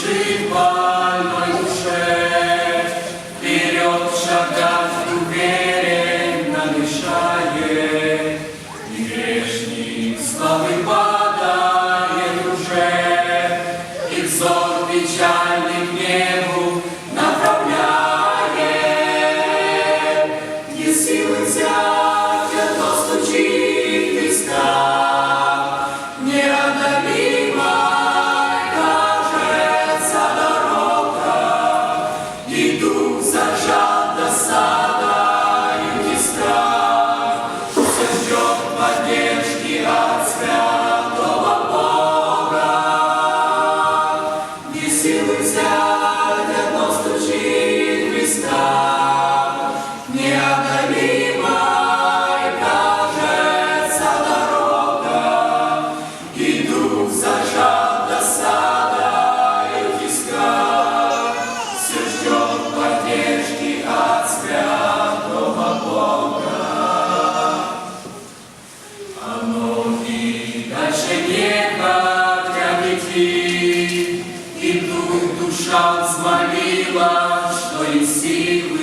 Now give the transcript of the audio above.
бежит больной душе, вперед шагать уверенно дышает, и грешник славы падает уже, и взор печальный к небу направляет, где силы взять, это стучит в висках, неодолимой кажется дорога, и дух зажат досадою и страх, все ждет поддержки от святого Бога, где силы взять, одно стучит в висках, неодолимой кажется дорога, и дух зажат досадою в тисках, все ждет поддержки от святого Бога. А ноги дальше не хотят идти, и вдруг душа взмолила, что из силы